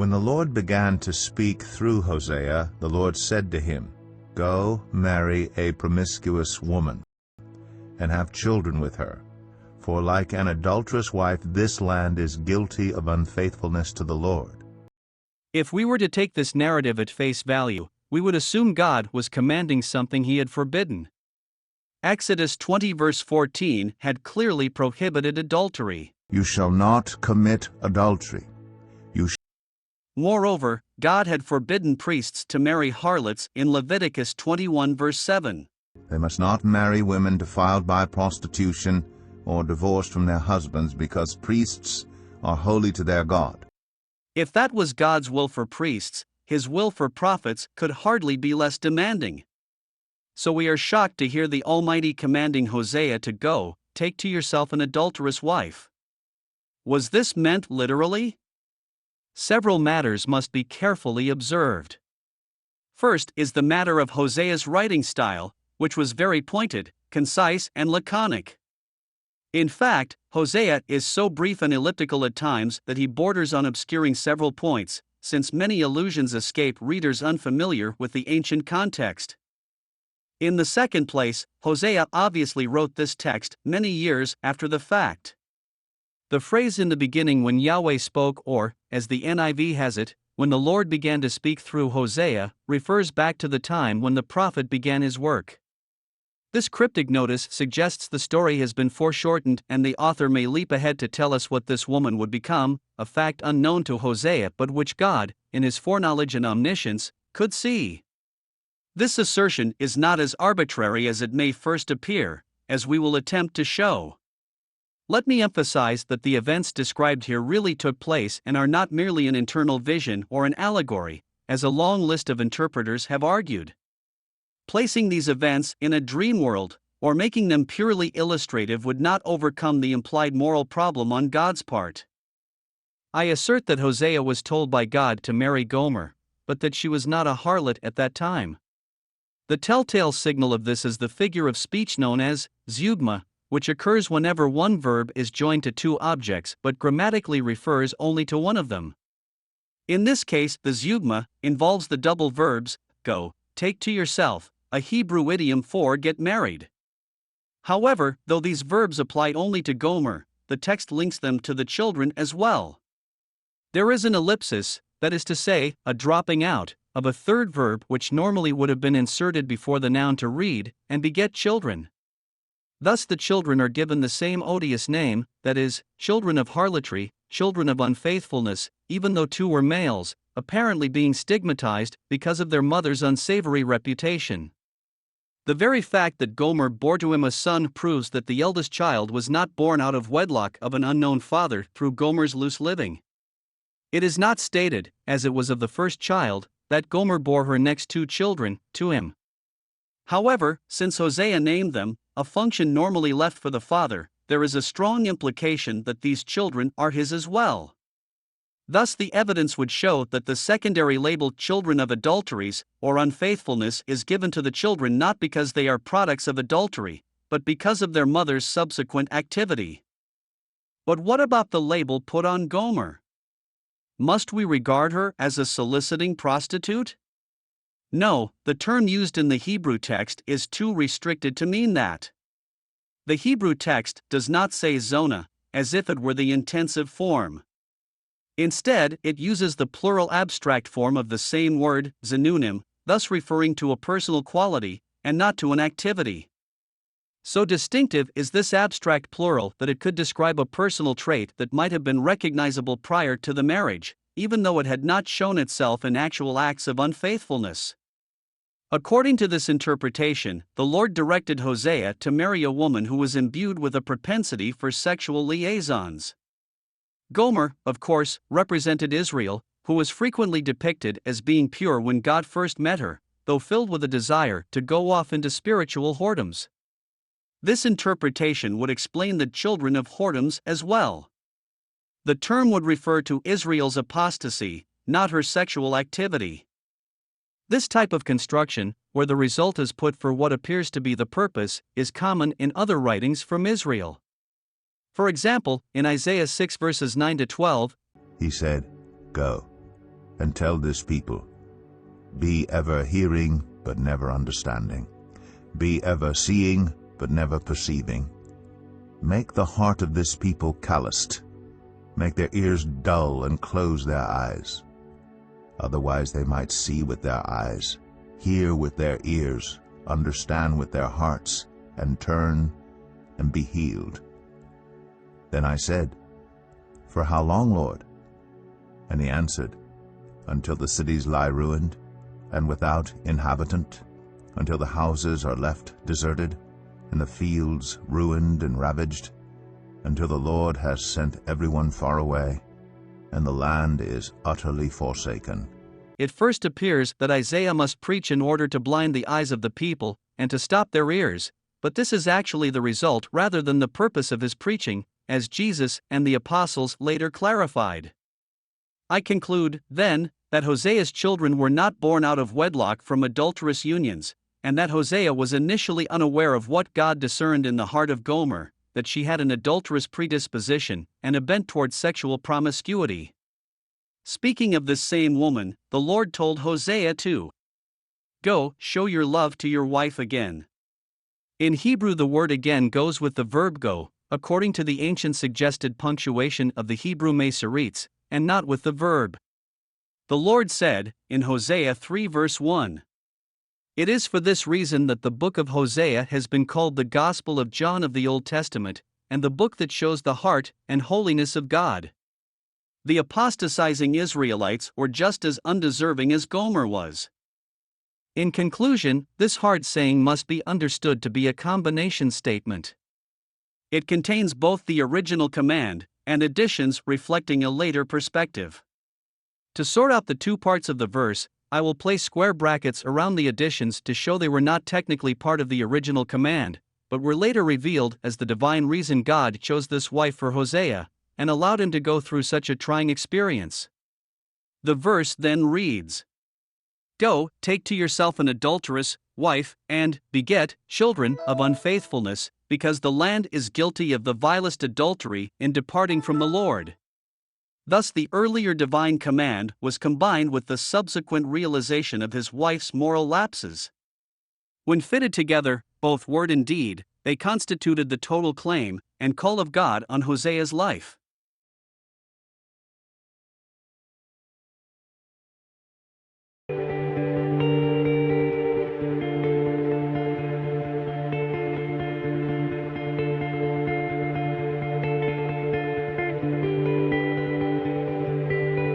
When the Lord began to speak through Hosea, the Lord said to him, "Go, marry a promiscuous woman, and have children with her. For like an adulterous wife, this land is guilty of unfaithfulness to the Lord." If we were to take this narrative at face value, we would assume God was commanding something he had forbidden. Exodus 20 verse 14 had clearly prohibited adultery. You shall not commit adultery. Moreover, God had forbidden priests to marry harlots in Leviticus 21 verse 7. They must not marry women defiled by prostitution or divorced from their husbands, because priests are holy to their God. If that was God's will for priests, his will for prophets could hardly be less demanding. So we are shocked to hear the Almighty commanding Hosea to go, take to yourself an adulterous wife. Was this meant literally? Several matters must be carefully observed. First is the matter of Hosea's writing style, which was very pointed, concise, and laconic. In fact, Hosea is so brief and elliptical at times that he borders on obscuring several points, since many allusions escape readers unfamiliar with the ancient context. In the second place, Hosea obviously wrote this text many years after the fact. The phrase in the beginning, when Yahweh spoke, or, as the NIV has it, when the Lord began to speak through Hosea, refers back to the time when the prophet began his work. This cryptic notice suggests the story has been foreshortened and the author may leap ahead to tell us what this woman would become, a fact unknown to Hosea but which God, in his foreknowledge and omniscience, could see. This assertion is not as arbitrary as it may first appear, as we will attempt to show. Let me emphasize that the events described here really took place and are not merely an internal vision or an allegory, as a long list of interpreters have argued. Placing these events in a dream world, or making them purely illustrative, would not overcome the implied moral problem on God's part. I assert that Hosea was told by God to marry Gomer, but that she was not a harlot at that time. The telltale signal of this is the figure of speech known as zeugma, which occurs whenever one verb is joined to two objects but grammatically refers only to one of them. In this case, the zeugma involves the double verbs, go, take to yourself, a Hebrew idiom for get married. However, though these verbs applied only to Gomer, the text links them to the children as well. There is an ellipsis, that is to say, a dropping out, of a third verb which normally would have been inserted before the noun to read and beget children. Thus the children are given the same odious name, that is, children of harlotry, children of unfaithfulness, even though two were males, apparently being stigmatized because of their mother's unsavory reputation. The very fact that Gomer bore to him a son proves that the eldest child was not born out of wedlock of an unknown father through Gomer's loose living. It is not stated, as it was of the first child, that Gomer bore her next two children to him. However, since Hosea named them, a function normally left for the father, there is a strong implication that these children are his as well. Thus the evidence would show that the secondary label children of adulteries, or unfaithfulness, is given to the children not because they are products of adultery, but because of their mother's subsequent activity. But what about the label put on Gomer? Must we regard her as a soliciting prostitute? No, the term used in the Hebrew text is too restricted to mean that. The Hebrew text does not say zona, as if it were the intensive form. Instead, it uses the plural abstract form of the same word, zenunim, thus referring to a personal quality, and not to an activity. So distinctive is this abstract plural that it could describe a personal trait that might have been recognizable prior to the marriage, even though it had not shown itself in actual acts of unfaithfulness. According to this interpretation, the Lord directed Hosea to marry a woman who was imbued with a propensity for sexual liaisons. Gomer, of course, represented Israel, who was frequently depicted as being pure when God first met her, though filled with a desire to go off into spiritual whoredoms. This interpretation would explain the children of whoredoms as well. The term would refer to Israel's apostasy, not her sexual activity. This type of construction, where the result is put for what appears to be the purpose, is common in other writings from Israel. For example, in Isaiah 6 verses 9 to 12, he said, "Go, and tell this people, be ever hearing, but never understanding. Be ever seeing, but never perceiving. Make the heart of this people calloused. Make their ears dull and close their eyes. Otherwise they might see with their eyes, hear with their ears, understand with their hearts, and turn and be healed. Then I said, For how long, Lord? And he answered, Until the cities lie ruined, and without inhabitant, until the houses are left deserted, and the fields ruined and ravaged, until the Lord has sent everyone far away, and the land is utterly forsaken. It first appears that Isaiah must preach in order to blind the eyes of the people, and to stop their ears, but this is actually the result rather than the purpose of his preaching, as Jesus and the apostles later clarified. I conclude, then, that Hosea's children were not born out of wedlock from adulterous unions, and that Hosea was initially unaware of what God discerned in the heart of Gomer, that she had an adulterous predisposition and a bent toward sexual promiscuity. Speaking of this same woman, the Lord told Hosea to go, show your love to your wife again. In Hebrew, the word again goes with the verb go, according to the ancient suggested punctuation of the Hebrew Masoretes, and not with the verb. The Lord said, in Hosea 3 verse 1. It is for this reason that the book of Hosea has been called the Gospel of John of the Old Testament, and the book that shows the heart and holiness of God. The apostatizing Israelites were just as undeserving as Gomer was. In conclusion, this hard saying must be understood to be a combination statement. It contains both the original command and additions reflecting a later perspective. To sort out the two parts of the verse, I will place square brackets around the additions to show they were not technically part of the original command, but were later revealed as the divine reason God chose this wife for Hosea, and allowed him to go through such a trying experience. The verse then reads, Go, take to yourself an adulteress, wife, and beget children of unfaithfulness, because the land is guilty of the vilest adultery in departing from the Lord. Thus the earlier divine command was combined with the subsequent realization of his wife's moral lapses. When fitted together, both word and deed, they constituted the total claim and call of God on Hosea's life.